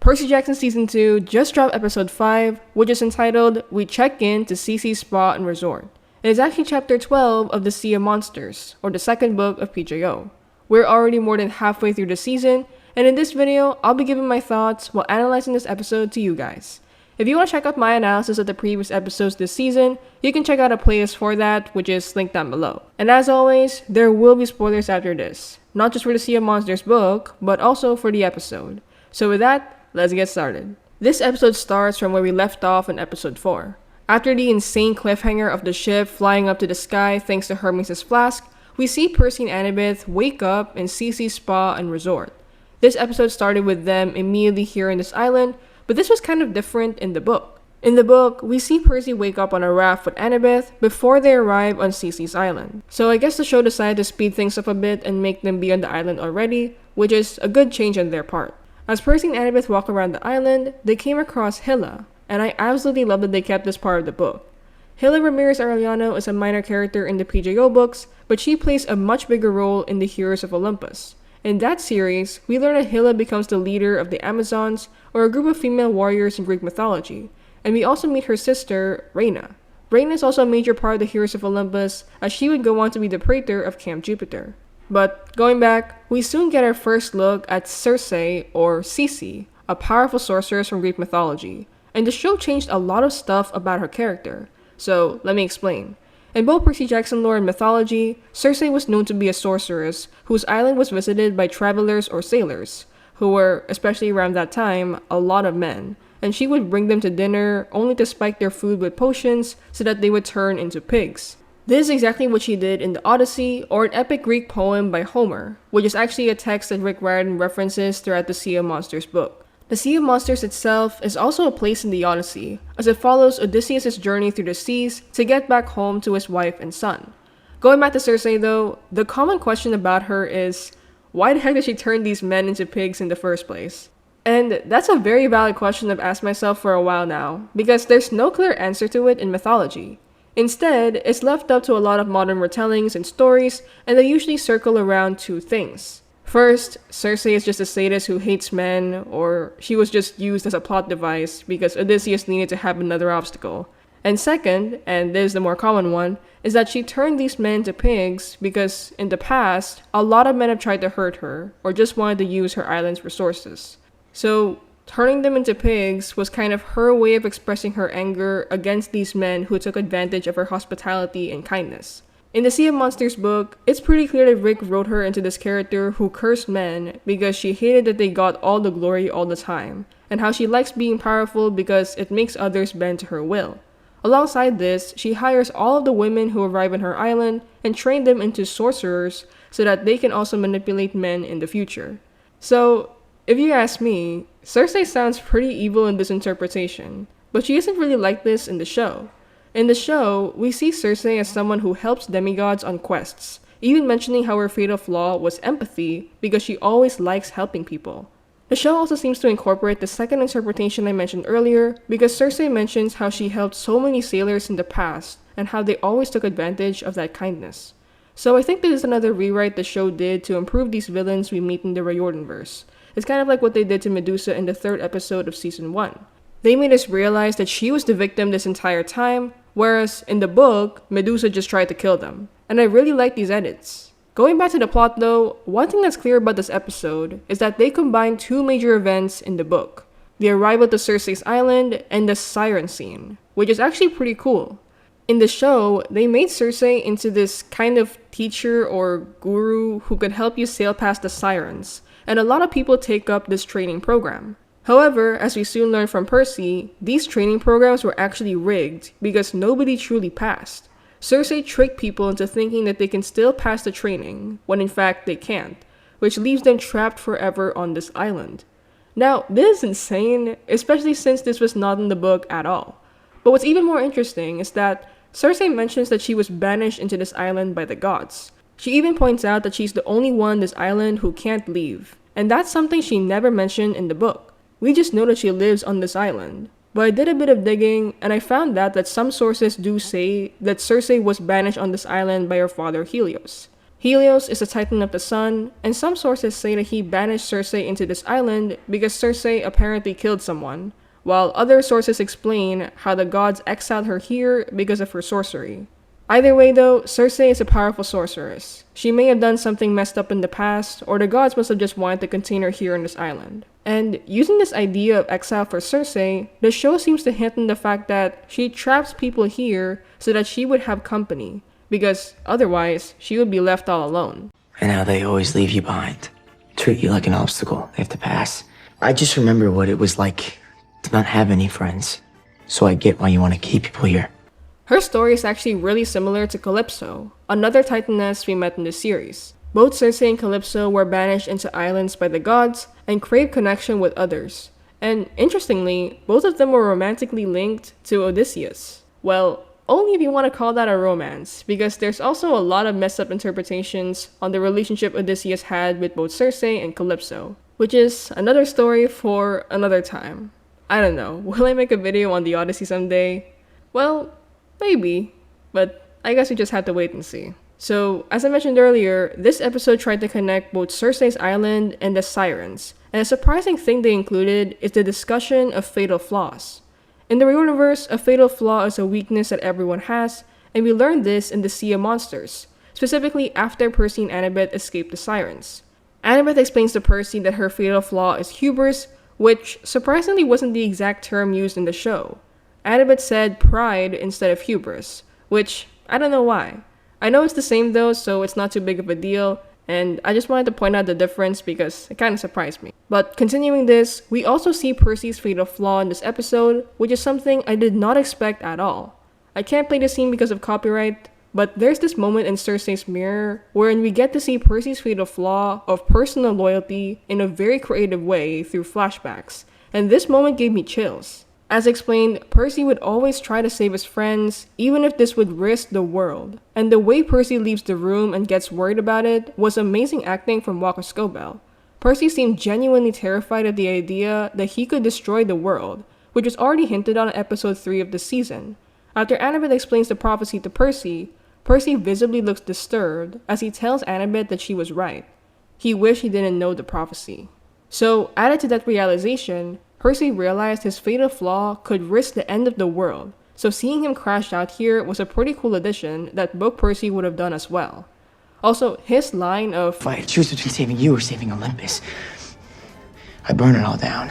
Percy Jackson Season 2 just dropped episode 5, which is entitled We Check In to Cece's Spa and Resort. It is actually chapter 12 of the Sea of Monsters, or the second book of PJO. We're already more than halfway through the season, and in this video, I'll be giving my thoughts while analyzing this episode to you guys. If you want to check out my analysis of the previous episodes this season, you can check out a playlist for that, which is linked down below. And as always, there will be spoilers after this, not just for the Sea of Monsters book, but also for the episode. So with that, let's get started. This episode starts from where we left off in episode 4. After the insane cliffhanger of the ship flying up to the sky thanks to Hermes' flask, we see Percy and Annabeth wake up in Cece's spa and resort. This episode started with them immediately here on this island, but this was kind of different in the book. In the book, we see Percy wake up on a raft with Annabeth before they arrive on Cece's island. So I guess the show decided to speed things up a bit and make them be on the island already, which is a good change on their part. As Percy and Annabeth walk around the island, they came across Hilla, and I absolutely love that they kept this part of the book. Hilla Ramirez-Arellano is a minor character in the PJO books, but she plays a much bigger role in the Heroes of Olympus. In that series, we learn that Hilla becomes the leader of the Amazons, or a group of female warriors in Greek mythology, and we also meet her sister, Reyna. Reyna is also a major part of the Heroes of Olympus, as she would go on to be the praetor of Camp Jupiter. But going back, we soon get our first look at Circe, or Cece, a powerful sorceress from Greek mythology, and the show changed a lot of stuff about her character. So let me explain. In both Percy Jackson lore and mythology, Circe was known to be a sorceress whose island was visited by travelers or sailors, who were, especially around that time, a lot of men, and she would bring them to dinner only to spike their food with potions so that they would turn into pigs. This is exactly what she did in the Odyssey, or an epic Greek poem by Homer, which is actually a text that Riordan references throughout the Sea of Monsters book. The Sea of Monsters itself is also a place in the Odyssey, as it follows Odysseus' journey through the seas to get back home to his wife and son. Going back to Circe though, the common question about her is, why the heck did she turn these men into pigs in the first place? And that's a very valid question I've asked myself for a while now, because there's no clear answer to it in mythology. Instead, it's left up to a lot of modern retellings and stories, and they usually circle around two things. First, Circe is just a sadist who hates men, or she was just used as a plot device because Odysseus needed to have another obstacle. And second, and this is the more common one, is that she turned these men into pigs because, in the past, a lot of men have tried to hurt her, or just wanted to use her island's resources. So, turning them into pigs was kind of her way of expressing her anger against these men who took advantage of her hospitality and kindness. In the Sea of Monsters book, it's pretty clear that Rick wrote her into this character who cursed men because she hated that they got all the glory all the time, and how she likes being powerful because it makes others bend to her will. Alongside this, she hires all of the women who arrive on her island and train them into sorcerers so that they can also manipulate men in the future. So, if you ask me, Circe sounds pretty evil in this interpretation, but she isn't really like this in the show. In the show, we see Circe as someone who helps demigods on quests, even mentioning how her fatal flaw was empathy because she always likes helping people. The show also seems to incorporate the second interpretation I mentioned earlier because Circe mentions how she helped so many sailors in the past and how they always took advantage of that kindness. So I think this is another rewrite the show did to improve these villains we meet in the Riordanverse. It's kind of like what they did to Medusa in the 3rd episode of Season 1. They made us realize that she was the victim this entire time, whereas in the book, Medusa just tried to kill them. And I really like these edits. Going back to the plot though, one thing that's clear about this episode is that they combine two major events in the book. The arrival to Circe's island and the siren scene, which is actually pretty cool. In the show, they made Circe into this kind of teacher or guru who could help you sail past the sirens, and a lot of people take up this training program. However, as we soon learn from Percy, these training programs were actually rigged because nobody truly passed. Circe tricked people into thinking that they can still pass the training, when in fact they can't, which leaves them trapped forever on this island. Now, this is insane, especially since this was not in the book at all. But what's even more interesting is that Circe mentions that she was banished into this island by the gods. She even points out that she's the only one on this island who can't leave, and that's something she never mentioned in the book. We just know that she lives on this island. But I did a bit of digging, and I found out that some sources do say that Circe was banished on this island by her father Helios. Helios is a titan of the sun, and some sources say that he banished Circe into this island because Circe apparently killed someone, while other sources explain how the gods exiled her here because of her sorcery. Either way though, Circe is a powerful sorceress. She may have done something messed up in the past, or the gods must have just wanted to contain her here on this island. And using this idea of exile for Circe, the show seems to hint on the fact that she traps people here so that she would have company, because otherwise, she would be left all alone. And how they always leave you behind. Treat you like an obstacle they have to pass. I just remember what it was like to not have any friends. So I get why you want to keep people here. Her story is actually really similar to Calypso, another titaness we met in the series. Both Circe and Calypso were banished into islands by the gods and craved connection with others. And interestingly, both of them were romantically linked to Odysseus. Well, only if you want to call that a romance, because there's also a lot of messed up interpretations on the relationship Odysseus had with both Circe and Calypso, which is another story for another time. I don't know, will I make a video on the Odyssey someday? Well, maybe, but I guess we just have to wait and see. So, as I mentioned earlier, this episode tried to connect both Circe's island and the Sirens, and a surprising thing they included is the discussion of fatal flaws. In the real universe, a fatal flaw is a weakness that everyone has, and we learned this in the Sea of Monsters, specifically after Percy and Annabeth escaped the Sirens. Annabeth explains to Percy that her fatal flaw is hubris, which surprisingly wasn't the exact term used in the show. Annabeth said pride instead of hubris, which I don't know why. I know it's the same though, so it's not too big of a deal, and I just wanted to point out the difference because it kind of surprised me. But continuing this, we also see Percy's fatal flaw in this episode, which is something I did not expect at all. I can't play the scene because of copyright, but there's this moment in Circe's mirror wherein we get to see Percy's fatal flaw of personal loyalty in a very creative way through flashbacks, and this moment gave me chills. As explained, Percy would always try to save his friends, even if this would risk the world. And the way Percy leaves the room and gets worried about it was amazing acting from Walker Scobell. Percy seemed genuinely terrified at the idea that he could destroy the world, which was already hinted on in episode 3 of the season. After Annabeth explains the prophecy to Percy, Percy visibly looks disturbed as he tells Annabeth that she was right. He wished he didn't know the prophecy. So, added to that realization, Percy realized his fatal flaw could risk the end of the world, so seeing him crash out here was a pretty cool addition that book Percy would have done as well. Also, his line of, "If I had to choose between saving you or saving Olympus, I burn it all down."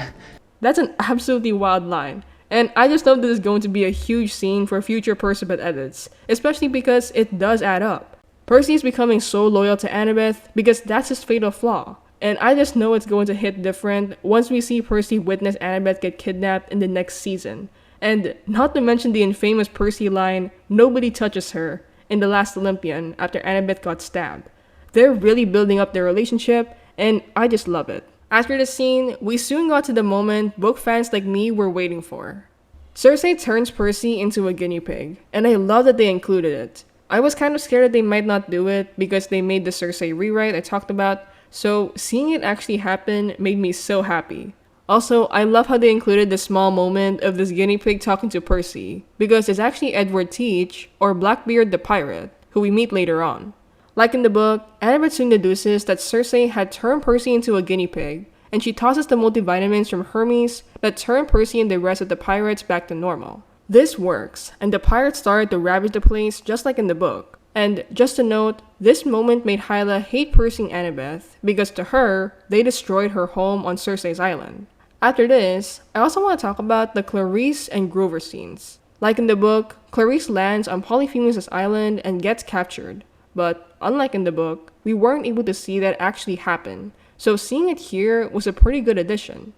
That's an absolutely wild line, and I just know this is going to be a huge scene for future Percipet edits, especially because it does add up. Percy is becoming so loyal to Annabeth because that's his fatal flaw. And I just know it's going to hit different once we see Percy witness Annabeth get kidnapped in the next season. And not to mention the infamous Percy line, "Nobody touches her," in The Last Olympian after Annabeth got stabbed. They're really building up their relationship, and I just love it. After the scene, we soon got to the moment book fans like me were waiting for. Circe turns Percy into a guinea pig, and I love that they included it. I was kind of scared that they might not do it because they made the Circe rewrite I talked about, so seeing it actually happen made me so happy. Also, I love how they included the small moment of this guinea pig talking to Percy, because it's actually Edward Teach, or Blackbeard the pirate, who we meet later on. Like in the book, Annabeth soon deduces that Circe had turned Percy into a guinea pig, and she tosses the multivitamins from Hermes that turn Percy and the rest of the pirates back to normal. This works, and the pirates started to ravage the place just like in the book. And just to note, this moment made Hyla hate Percy and Annabeth because to her, they destroyed her home on Circe's island. After this, I also want to talk about the Clarisse and Grover scenes. Like in the book, Clarisse lands on Polyphemus' island and gets captured. But unlike in the book, we weren't able to see that actually happen, so seeing it here was a pretty good addition.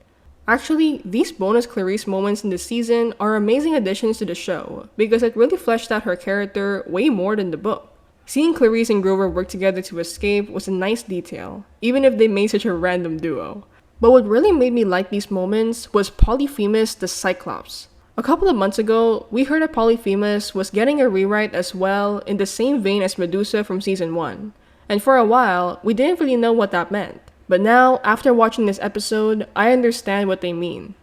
Actually, these bonus Clarisse moments in the season are amazing additions to the show because it really fleshed out her character way more than the book. Seeing Clarisse and Grover work together to escape was a nice detail, even if they made such a random duo. But what really made me like these moments was Polyphemus the Cyclops. A couple of months ago, we heard that Polyphemus was getting a rewrite as well in the same vein as Medusa from season 1. And for a while, we didn't really know what that meant. But now, after watching this episode, I understand what they mean.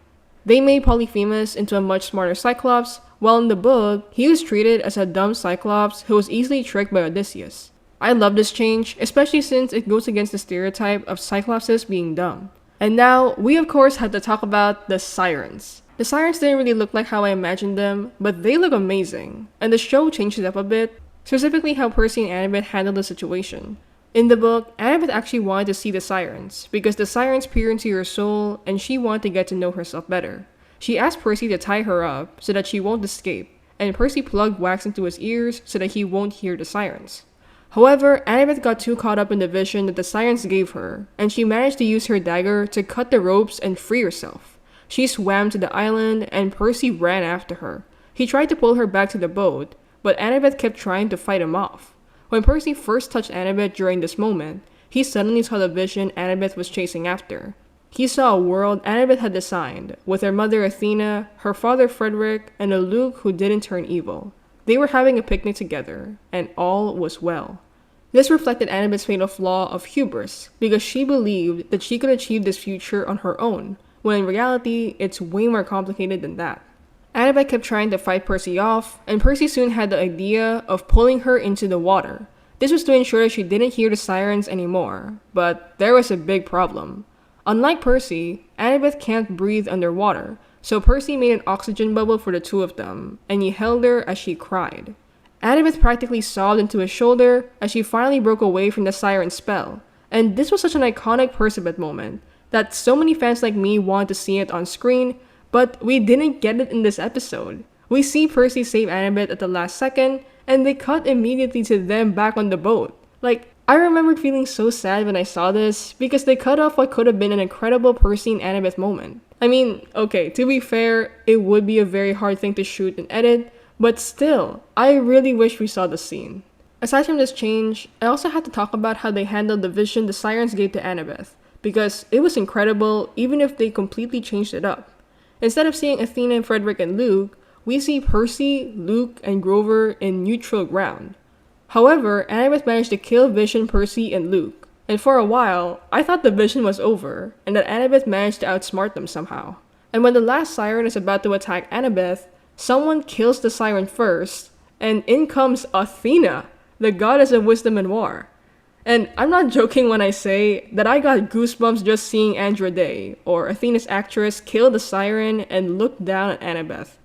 They made Polyphemus into a much smarter Cyclops, while in the book, he was treated as a dumb Cyclops who was easily tricked by Odysseus. I love this change, especially since it goes against the stereotype of Cyclopses being dumb. And now, we of course had to talk about the sirens. The sirens didn't really look like how I imagined them, but they look amazing, and the show changed it up a bit, specifically how Percy and Annabeth handled the situation. In the book, Annabeth actually wanted to see the sirens, because the sirens peer into your soul, and she wanted to get to know herself better. She asked Percy to tie her up, so that she won't escape, and Percy plugged wax into his ears so that he won't hear the sirens. However, Annabeth got too caught up in the vision that the sirens gave her, and she managed to use her dagger to cut the ropes and free herself. She swam to the island, and Percy ran after her. He tried to pull her back to the boat, but Annabeth kept trying to fight him off. When Percy first touched Annabeth during this moment, he suddenly saw the vision Annabeth was chasing after. He saw a world Annabeth had designed, with her mother Athena, her father Frederick, and a Luke who didn't turn evil. They were having a picnic together, and all was well. This reflected Annabeth's fatal flaw of hubris, because she believed that she could achieve this future on her own, when in reality, it's way more complicated than that. Annabeth kept trying to fight Percy off, and Percy soon had the idea of pulling her into the water. This was to ensure that she didn't hear the sirens anymore, but there was a big problem. Unlike Percy, Annabeth can't breathe underwater, so Percy made an oxygen bubble for the two of them, and he held her as she cried. Annabeth practically sobbed into his shoulder as she finally broke away from the siren spell, and this was such an iconic Perciveth moment that so many fans like me wanted to see it on screen, but we didn't get it in this episode. We see Percy save Annabeth at the last second, and they cut immediately to them back on the boat. I remembered feeling so sad when I saw this, because they cut off what could have been an incredible Percy and Annabeth moment. I mean, okay, to be fair, it would be a very hard thing to shoot and edit, but still, I really wish we saw the scene. Aside from this change, I also had to talk about how they handled the vision the sirens gave to Annabeth, because it was incredible even if they completely changed it up. Instead of seeing Athena and Frederick and Luke, we see Percy, Luke, and Grover in neutral ground. However, Annabeth managed to kill Vision, Percy, and Luke, and for a while, I thought the vision was over, and that Annabeth managed to outsmart them somehow. And when the last siren is about to attack Annabeth, someone kills the siren first, and in comes Athena, the goddess of wisdom and war. And I'm not joking when I say that I got goosebumps just seeing Andra Day, or Athena's actress, kill the siren and look down at Annabeth.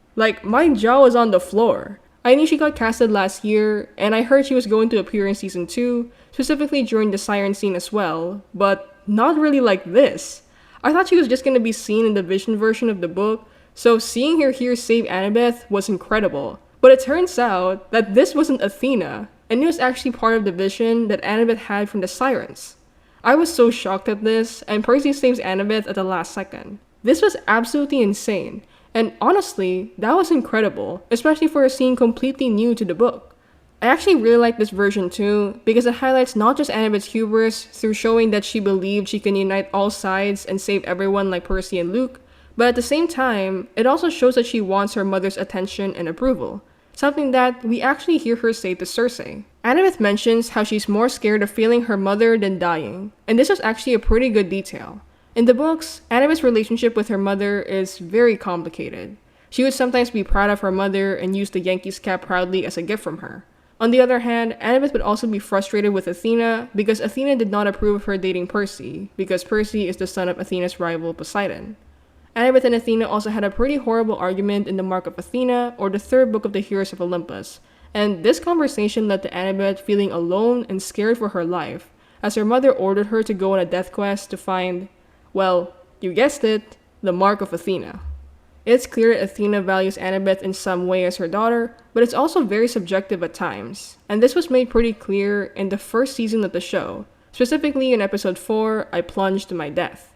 My jaw was on the floor. I knew she got casted last year, and I heard she was going to appear in season 2, specifically during the siren scene as well, but not really like this. I thought she was just going to be seen in the Vision version of the book, so seeing her here save Annabeth was incredible. But it turns out that this wasn't Athena, and it was actually part of the vision that Annabeth had from the sirens. I was so shocked at this, and Percy saves Annabeth at the last second. This was absolutely insane. And honestly, that was incredible, especially for a scene completely new to the book. I actually really like this version too, because it highlights not just Annabeth's hubris through showing that she believed she can unite all sides and save everyone like Percy and Luke, but at the same time, it also shows that she wants her mother's attention and approval, something that we actually hear her say to Cersei. Annabeth mentions how she's more scared of failing her mother than dying, and this was actually a pretty good detail. In the books, Annabeth's relationship with her mother is very complicated. She would sometimes be proud of her mother and use the Yankees cap proudly as a gift from her. On the other hand, Annabeth would also be frustrated with Athena because Athena did not approve of her dating Percy, because Percy is the son of Athena's rival Poseidon. Annabeth and Athena also had a pretty horrible argument in the Mark of Athena, or the third book of the Heroes of Olympus, and this conversation led to Annabeth feeling alone and scared for her life, as her mother ordered her to go on a death quest to find, well, you guessed it, the Mark of Athena. It's clear that Athena values Annabeth in some way as her daughter, but it's also very subjective at times, and this was made pretty clear in the first season of the show, specifically in episode 4, I Plunged to My Death.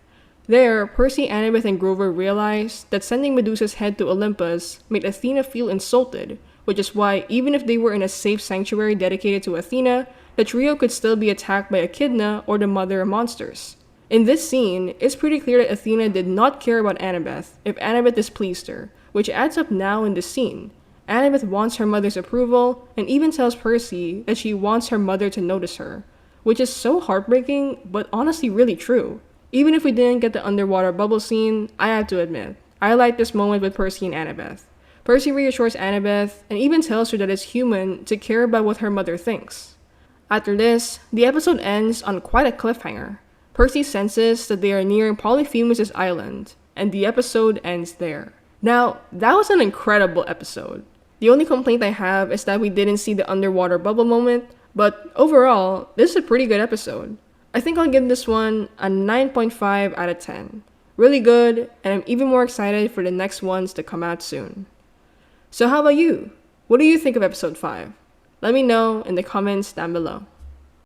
There, Percy, Annabeth, and Grover realized that sending Medusa's head to Olympus made Athena feel insulted, which is why even if they were in a safe sanctuary dedicated to Athena, the trio could still be attacked by Echidna or the Mother of Monsters. In this scene, it's pretty clear that Athena did not care about Annabeth if Annabeth displeased her, which adds up now in this scene. Annabeth wants her mother's approval, and even tells Percy that she wants her mother to notice her, which is so heartbreaking, but honestly really true. Even if we didn't get the underwater bubble scene, I have to admit, I like this moment with Percy and Annabeth. Percy reassures Annabeth, and even tells her that it's human to care about what her mother thinks. After this, the episode ends on quite a cliffhanger. Percy senses that they are nearing Polyphemus' island, and the episode ends there. Now, that was an incredible episode. The only complaint I have is that we didn't see the underwater bubble moment, but overall, this is a pretty good episode. I think I'll give this one a 9.5 out of 10. Really good, and I'm even more excited for the next ones to come out soon. So how about you? What do you think of episode 5? Let me know in the comments down below.